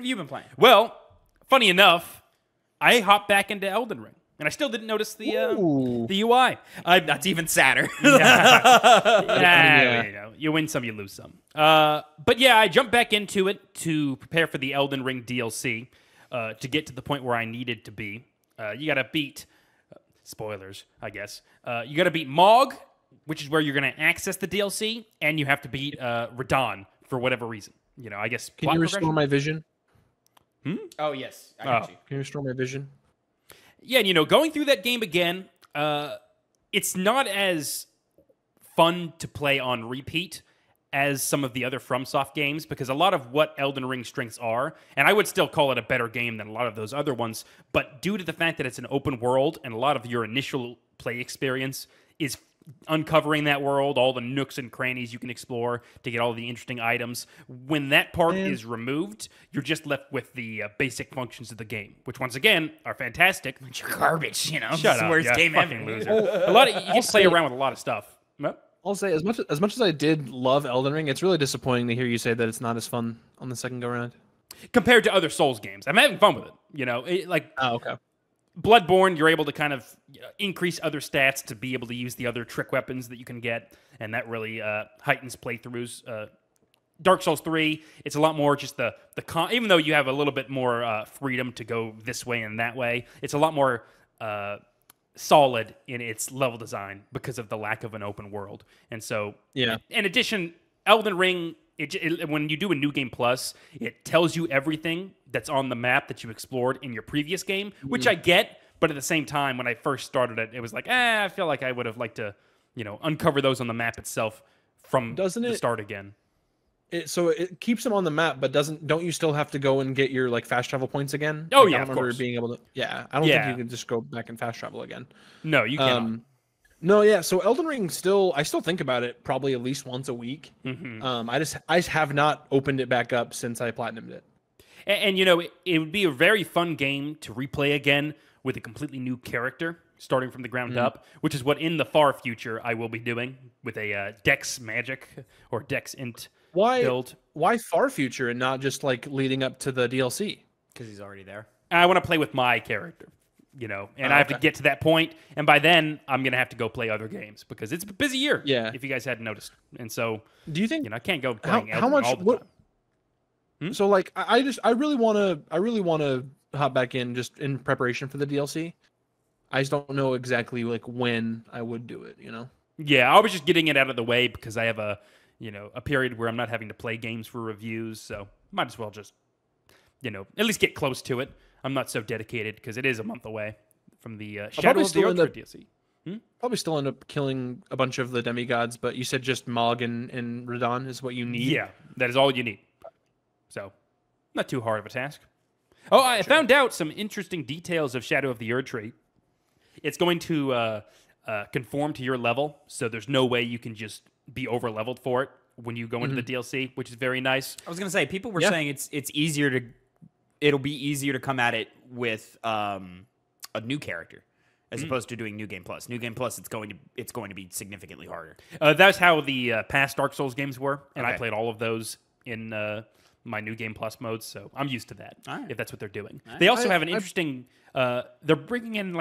have you been playing? Well, funny enough, I hopped back into Elden Ring. And I still didn't notice the UI. That's even sadder. You win some, you lose some. But yeah, I jumped back into it to prepare for the Elden Ring DLC to get to the point where I needed to be. You got to beat, spoilers, I guess. You got to beat Mog, which is where you're going to access the DLC, and you have to beat Radon for whatever reason. I guess. Can you restore my vision? Oh yes, I got you. Can you restore my vision? Yeah, and going through that game again, it's not as fun to play on repeat as some of the other FromSoft games, because a lot of what Elden Ring's strengths are, and I would still call it a better game than a lot of those other ones, but due to the fact that it's an open world and a lot of your initial play experience is uncovering that world, all the nooks and crannies you can explore to get all the interesting items. When that part is removed, you're just left with the basic functions of the game, which once again are fantastic. Bunch of garbage, Shut It's the up, worst game ever. loser. A lot of you can play around with a lot of stuff. I'll say as much as I did love Elden Ring, it's really disappointing to hear you say that it's not as fun on the second go around compared to other Souls games. I'm having fun with it. Oh, okay. Bloodborne, you're able to kind of increase other stats to be able to use the other trick weapons that you can get, and that really heightens playthroughs. Dark Souls 3, it's a lot more just even though you have a little bit more freedom to go this way and that way, it's a lot more solid in its level design because of the lack of an open world. And so, in addition, Elden Ring, when you do a New Game Plus, it tells you everything that's on the map that you explored in your previous game, which I get, but at the same time, when I first started it, it was like, I feel like I would have liked to, uncover those on the map itself from the start again. So it keeps them on the map, but don't you still have to go and get your fast travel points again? Oh, I yeah, don't remember being able to. Yeah, I don't think you can just go back and fast travel again. No, you cannot. No, yeah. So Elden Ring I still think about it probably at least once a week. I just have not opened it back up since I platinumed it. And it would be a very fun game to replay again with a completely new character, starting from the ground up, which is what in the far future I will be doing with a Dex Magic or Dex Int build. Why far future and not just leading up to the DLC? Because he's already there. I want to play with my character. And I have to get to that point, and by then I'm gonna have to go play other games because it's a busy year. Yeah. If you guys hadn't noticed, and so do you think I can't go playing how much all the time. So I really want to hop back in just in preparation for the DLC. I just don't know exactly when I would do it. Yeah, I was just getting it out of the way because I have a period where I'm not having to play games for reviews, so might as well just at least get close to it. I'm not so dedicated because it is a month away from the Shadow of the Erdtree DLC. Probably still end up killing a bunch of the demigods, but you said just Mog and Radon is what you need. Yeah, that is all you need. So, not too hard of a task. Oh, I found out some interesting details of Shadow of the Erdtree. It's going to conform to your level, so there's no way you can just be over-leveled for it when you go into the DLC, which is very nice. I was going to say, people were saying it's easier to... It'll be easier to come at it with a new character as opposed to doing New Game Plus. New Game Plus, it's going to be significantly harder. That's how the past Dark Souls games were, and Okay. I played all of those in my New Game Plus modes, so I'm used to that. If that's what they're doing, they also have an interesting. They're bringing in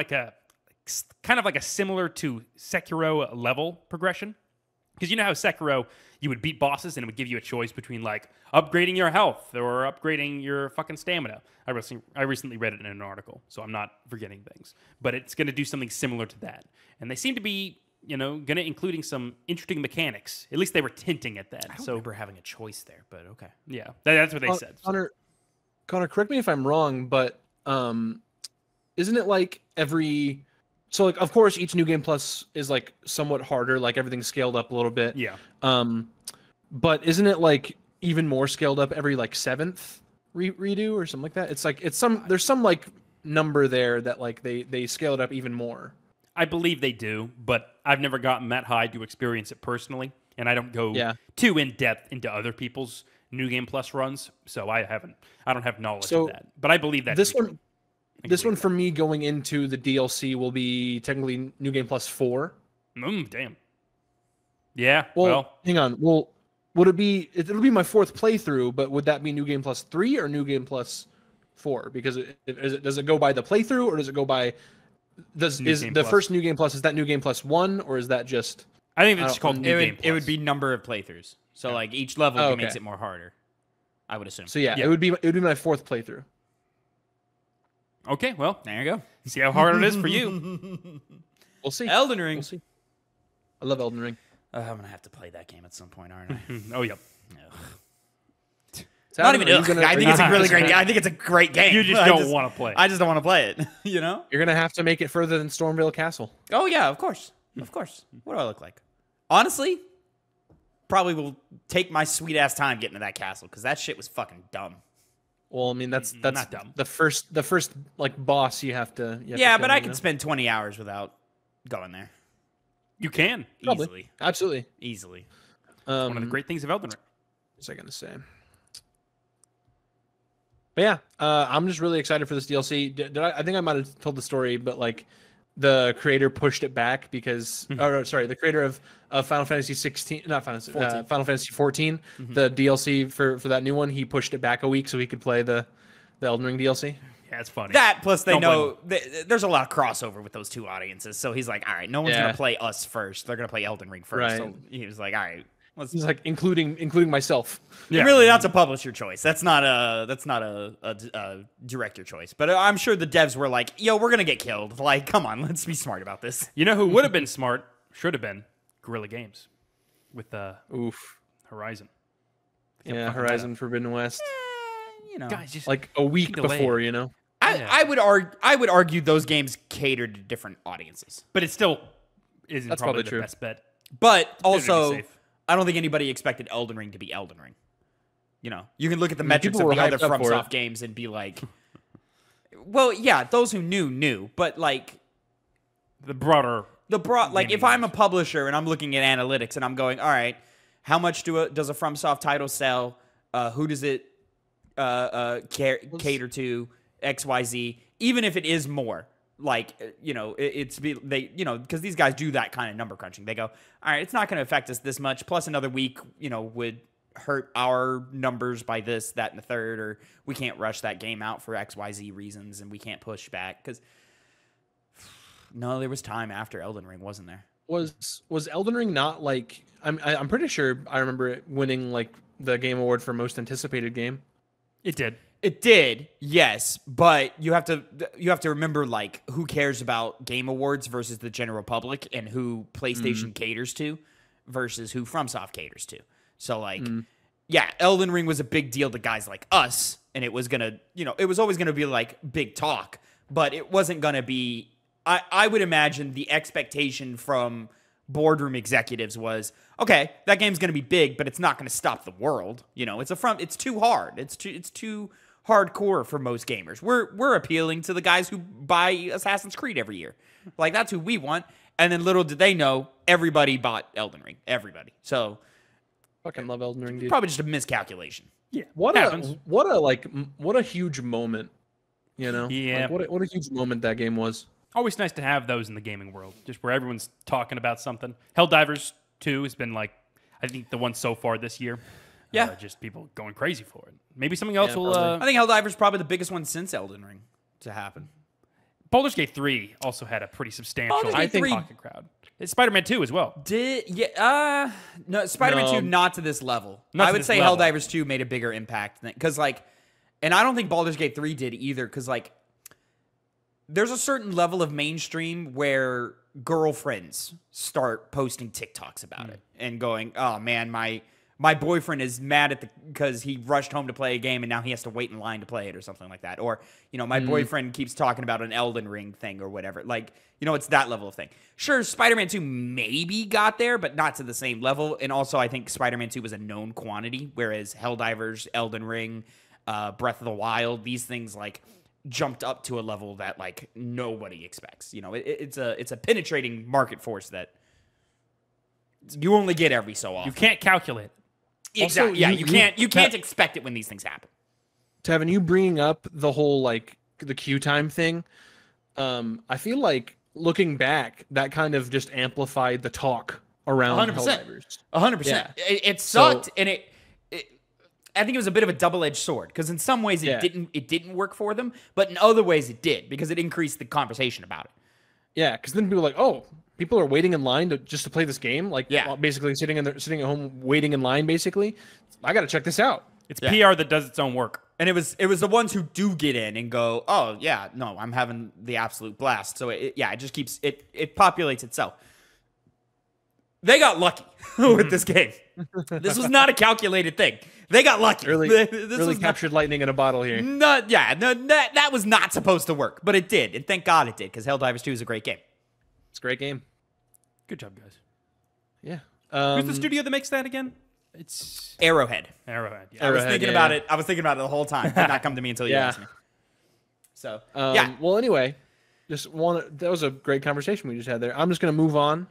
kind of like a similar to Sekiro level progression. Because you know how Sekiro, you would beat bosses and it would give you a choice between upgrading your health or upgrading your fucking stamina. I recently read it in an article, so I'm not forgetting things. But it's going to do something similar to that. And they seem to be, going to including some interesting mechanics. At least they were hinting at that. I don't remember having a choice there, but okay. Yeah, that's what they said. Connor, correct me if I'm wrong, but isn't it every... So of course each New Game Plus is somewhat harder, everything's scaled up a little bit. Yeah. But isn't it even more scaled up every 7th redo or something like that? There's some number there that they scaled up even more. I believe they do, but I've never gotten that high to experience it personally, and I don't go too in depth into other people's New Game Plus runs, so I don't have knowledge of that. But I believe that this one for me going into the DLC will be technically New Game Plus 4. Damn. Yeah. Well, hang on. Well, would it be? It'll be my 4th playthrough, but would that be New Game Plus 3 or New Game Plus 4? Because does it go by the playthrough, or does it go by first New Game Plus? Is that New Game Plus 1, or is that just? I think it's called New Game Plus. It would be number of playthroughs. So like each level makes it more harder. I would assume. So yeah, it would be my 4th playthrough. Okay, well, There you go. see how hard it is for you. We'll see. Elden Ring. We'll see. I love Elden Ring. I'm gonna have to play that game at some point, aren't I? Oh, yep. Not even. I think it's a really great game. I think it's a great game. You just don't want to play it. I just don't want to play it. You know. You're gonna have to make it further than Stormvale Castle. Oh yeah, of course, of course. What do I look like? Honestly, probably will take my sweet ass time getting to that castle because that shit was fucking dumb. Well, I mean that's not dumb. The first like boss you have to. Yeah, but I could spend 20 hours without going there. You can. Probably. Easily. Absolutely. Easily. One of the great things of Elden Ring. What was I gonna say? But yeah, I'm just really excited for this DLC. I think I might have told the story, but like the creator pushed it back because, the creator of Final Fantasy 16, not Final Fantasy, Final Fantasy 14, the DLC for that new one, he pushed it back a week so he could play the Elden Ring DLC. Yeah, it's funny. That plus they know there's a lot of crossover with those two audiences, so he's like, all right, no one's gonna play us first; they're gonna play Elden Ring first. Right. So he was like, all right. He's like including myself. Yeah. Really, that's a publisher choice. That's not a director choice. But I'm sure the devs were like, "Yo, we're gonna get killed. Like, come on, let's be smart about this." You know who would have been smart? Should have been Guerrilla Games with Horizon. Yeah, Horizon Forbidden West. You know, Guys, just like a week before, you know. I would argue those games cater to different audiences. But it still isn't That's probably probably true. the best bet. But Better to be also, safe. I don't think anybody expected Elden Ring to be Elden Ring. You know, you can look at the metrics people of the were other hyped up for FromSoft it. games and be like, well, yeah, those who knew, but like The broader. like if I'm a publisher and I'm looking at analytics and I'm going, all right, how much does a FromSoft title sell? Who does it cater to? XYZ. Even if it is more, like because these guys do that kind of number crunching. They go, all right, it's not going to affect us this much. Plus another week, would hurt our numbers by this, that, and the third, or we can't rush that game out for XYZ reasons, and we can't push back because. No, there was time after Elden Ring, wasn't there? Was Elden Ring not like I'm pretty sure I remember it winning like the Game Award for most anticipated game. It did. It did, yes, but you have to remember like who cares about Game Awards versus the general public, and who PlayStation caters to versus who FromSoft caters to. So like, yeah, Elden Ring was a big deal to guys like us, and it was gonna, it was always gonna be like big talk, but it wasn't gonna be. I would imagine the expectation from boardroom executives was, okay, that game's going to be big, but it's not going to stop the world. It's too hard. It's too hardcore for most gamers. We're appealing to the guys who buy Assassin's Creed every year. Like, that's who we want. And then little did they know, everybody bought Elden Ring. Everybody. So Fucking love Elden Ring, dude. probably just a miscalculation. Yeah. What a huge moment. Yeah. Like, what a huge moment that game was. Always nice to have those in the gaming world, just where everyone's talking about something. Helldivers 2 has been like, I think the one so far this year. Yeah. Just people going crazy for it. Maybe something else will. I think Helldiver's probably the biggest one since Elden Ring to happen. Baldur's Gate 3 also had a pretty substantial Baldur's Gate 3 talking crowd. It's Spider-Man 2 as well. No, Spider-Man 2 not to this level. I would say Helldivers 2 made a bigger impact because and I don't think Baldur's Gate 3 did either, because there's a certain level of mainstream where girlfriends start posting TikToks about it and going, oh man, my boyfriend is mad because he rushed home to play a game and now he has to wait in line to play it or something like that. Or, my boyfriend keeps talking about an Elden Ring thing or whatever. Like, it's that level of thing. Sure, Spider-Man 2 maybe got there, but not to the same level. And also I think Spider-Man 2 was a known quantity, whereas Helldivers, Elden Ring, Breath of the Wild, these things jumped up to a level that nobody expects. It's a penetrating market force that you only get every so often. You can't calculate. Exactly. Also, you can't expect it when these things happen. Tavin, you bringing up the whole the queue time thing, I feel like looking back, that kind of just amplified the talk around 100%. Helldivers. 100%. Yeah. It sucked, and it I think it was a bit of a double-edged sword because in some ways it didn't work for them, but in other ways it did because it increased the conversation about it. Yeah, because then people were like, oh, people are waiting in line just to play this game, like basically sitting at home waiting in line. Basically, I got to check this out. It's PR that does its own work. And it was the ones who do get in and go, oh yeah, no, I'm having the absolute blast. So it just keeps it populates itself. They got lucky with this game. This was not a calculated thing. They got lucky. Really captured lightning in a bottle here. That was not supposed to work, but it did, and thank God it did because Helldivers 2 is a great game. It's a great game. Good job, guys. Yeah. Who's the studio that makes that again? It's Arrowhead. Arrowhead. Yeah. I was thinking about it. I was thinking about it the whole time. It did not come to me until you asked me. So Well, anyway, that was a great conversation we just had there. I'm just gonna move on